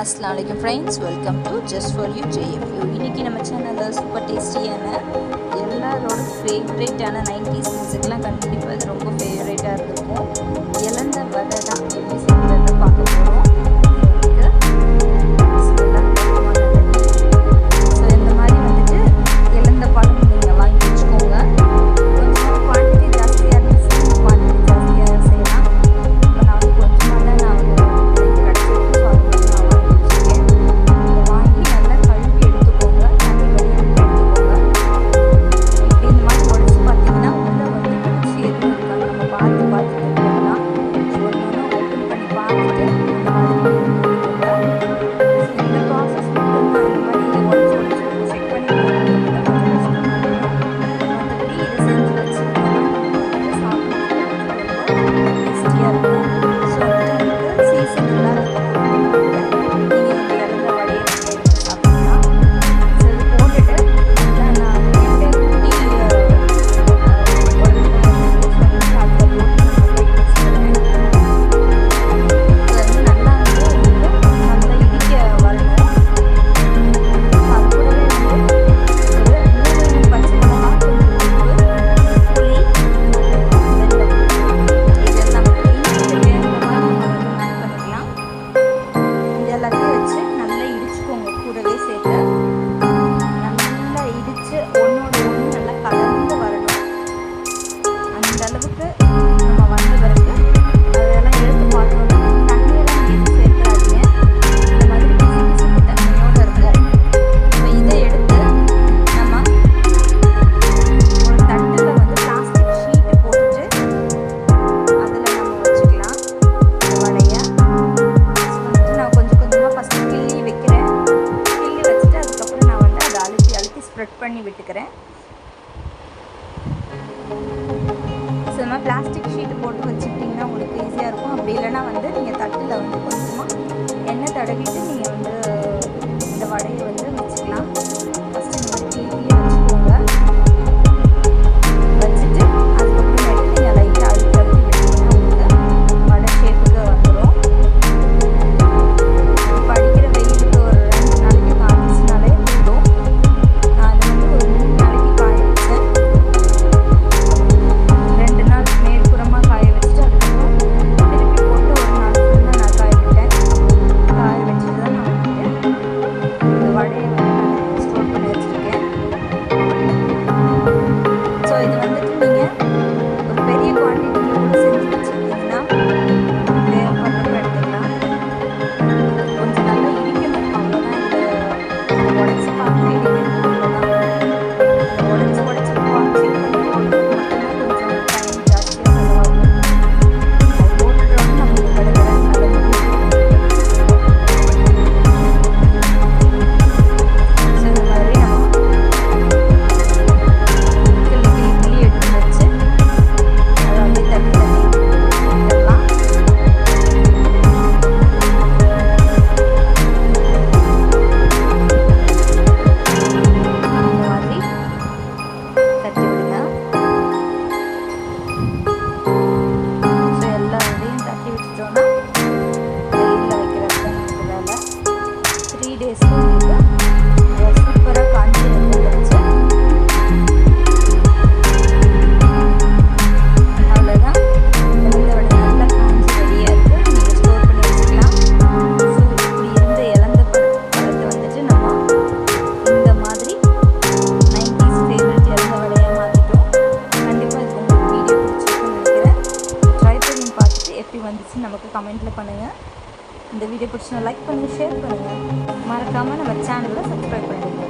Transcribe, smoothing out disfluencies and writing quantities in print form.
அஸ்ஸலாமுஅலைக்கும் friends, welcome to just for you JFU. இன்றைக்கி நம்ம சேனலில் சூப்பர் டேஸ்டியான எல்லாரோட ஃபேவரேட்டான 90s மியூசிக்லாம் கண்டிப்பாக இது ரொம்ப ஃபேவரேட்டாக இருக்கும். இழந்த வடை தான் எப்படி செய்கிறத பார்க்க போகிறோம். ஸோ இந்த மாதிரி வந்துட்டு இழந்த பழம் நீங்கள் வாங்கி வச்சுக்கோங்க. கொஞ்சம் குவான்டிட்டி ஜாஸ்தியாக இருந்துச்சு, குவான்டிட்டி ஜாஸ்தியாக செய்யலாம். இப்போ நான் வந்து கொஞ்சமாக தான் நான் வந்து கிடச்சிருக்கு. ஸோ அது வந்து நான் வாங்கி வச்சுருக்கேன். இதை வாங்கி நல்லா கழுவி எடுத்துக்கோங்க, தண்ணி வடிகட்டி எடுத்துக்கோங்க. இப்படி இந்த மாதிரி உடச்சி பார்த்தீங்கன்னா உள்ளே வந்து பூச்சி எதுவும் இருக்காது. நம்ம பார்த்து எடுத்துக்கலாம். ஸோ ஒன்று ஓப்பன் பண்ணி பார்த்துட்டு இந்த மாதிரி எடுத்துக்கோங்க. இந்த ப்ராசஸ் மட்டும்தான். இந்த மாதிரி உடச்சி செக் பண்ணி இந்த மாதிரி மற்றபடி இதை செஞ்சு வச்சுருந்தோம்னா நம்ம சாப்பிட்றது ரொம்ப டேஸ்டியாக இருக்கும். ஸோ வந்துட்டு சீசன் இல்லாதப்போ நீங்கள் இந்த இழந்த வடையை வந்து எடுத்து சாப்பிடலாம். ஸோ இது போட்டுட்டு நல்லா நான் என்கிட்ட குட்டி ஒரு யூஸ் பண்ணிட்டு அதில் போட்டு நான் வேக வச்சுக்கிறேன். இது வந்து நல்லா நல்லா இடிக்க வரணும். அது கூடவே வந்து ஒரு 3 பச்சை மிளகா, கொஞ்சம் உப்பு, புளி, வெல்லம் இதெல்லாம் இஞ்சி தேவையான நம்ம ஆட் பண்ணிக்கலாம். இது எல்லாத்தையும் வச்சு நல்லா இடிச்சுக்கோங்க. கூடவே சேர்த்து நல்லா இடித்து ஒன்றோட ஒன்று நல்லா கலந்து வரணும். அந்த அளவுக்கு நம்ம வந்த பிறகு அதெல்லாம் எடுத்து பார்த்தோம்னா தண்ணியெல்லாம் எதுவும் சேர்த்துறாதீங்க. இந்த மாதிரி பிசு பிசுப்பு தண்ணியோடு இருக்கும். ஸோ இதை எடுத்து நம்ம ஒரு தட்டில் வந்து பிளாஸ்டிக் ஷீட்டு போட்டுட்டு அதில் நம்ம வச்சுக்கலாம் இந்த வடையை. வந்துட்டு நான் கொஞ்சம் கொஞ்சமாக ஃபஸ்ட்டு கிள்ளி வைக்கிறேன். கிள்ளி வச்சுட்டு அதுக்கப்புறம் நான் வந்து அதை அழுத்தி ஸ்ப்ரெட் பண்ணி விட்டுக்கிறேன். ஸோ இந்த மாதிரி பிளாஸ்டிக் ஷீட்டு போட்டு வச்சுக்கிட்டிங்கன்னா உங்களுக்கு ஈஸியாக இருக்கும். அப்படி இல்லைன்னா வந்து நீங்கள் தட்டில் வந்து கொஞ்சமாக எண்ணெய் தடவிட்டு நீங்கள் வந்து இந்த வடையை வந்து வச்சுக்கலாம். ஃபஸ்ட்டு இந்த மாதிரி கிள்ளி வச்சுக்கோங்க. வச்சுட்டு அதுக்கப்புறமேட்டு நீங்கள் லைட்டாக அழுத்தி விட்டிங்கன்னா உங்களுக்கு வடை ஷேப்புக்கு வந்துடும். இப்போ அடிக்கிற வெயிலுக்கு ஒரு 2 நாளைக்கு காய்ச்சினாலே போதும். நான் அதை வந்து ஒரு 3 நாளைக்கு காய வச்சேன். 2 நாள் மேற்புறமாக காய வச்சுட்டு அதுக்கப்புறம் திருப்பி போட்டு ஒரு நாள் ஃபுல்லாக நான் காய விட்டேன். காய வச்சுட்டு தான் நான் வந்துட்டு இந்த வடையை வந்து நான் ஸ்டோர் பண்ணி வச்சுருக்கேன். ஸோ இது வந்துட்டு நீங்கள் ஒரு பெரிய குவான்டிட்டியில் கூட செஞ்சு வச்சுருக்கீங்கன்னா தேவைப்படுறப்ப எடுத்துக்கலாம். கொஞ்சம் நல்லா இடிக்கணும், அவ்வளோதான். இதை உடச்சி பார்த்து இடிக்கணும், அவ்வளோதான். உடச்சி செக் பண்ணி போடுறதுக்கு மட்டும்தான் கொஞ்சம் டைம் ஜாஸ்தியாக செலவாகும். அது போட்டுட்டோம்னா நமக்கு கடகடன்னு அதை முடிஞ்சிடும். ஸோ இந்த மாதிரி நம்ம கிள்ளி எடுத்து வச்சு அதை வந்து தண்ணி விட்டுடலாம். அந்த மாதிரி தட்டி விடுங்க. ஸோ எல்லா இதையும் தட்டி விட்டுட்டோன்னா வெயிலில் வைக்கிறது தான் நமக்கு வேலை. 3 டேஸில் உங்களுக்கு சூப்பராக காஞ்சி வந்துருச்சு. அவ்வளோதான். இழந்த வடை நல்லா காஞ்சி ரெடியாக இருக்குது. நீங்கள் ஸ்டோர் பண்ணி வச்சுக்கலாம். ஸோ இப்படி இருந்த இழந்த பழத்தை வந்துட்டு நம்ம இந்த மாதிரி 90s ஃபேவரட் இழந்த வடையாக மாற்றிட்டோம். கண்டிப்பாக இது உங்களுக்கு வீடியோ பிடிச்சிருக்குன்னு நினைக்கிறேன். ட்ரை பண்ணி பார்த்துட்டு எப்படி வந்துச்சு நமக்கு கமெண்ட்டில் பண்ணுங்கள். இந்த வீடியோ பிடிச்சினா லைக் பண்ணுங்கள், ஷேர் பண்ணுங்கள். மறக்காமல் நம்ம சேனலை சப்ஸ்கிரைப் பண்ணுங்கள்.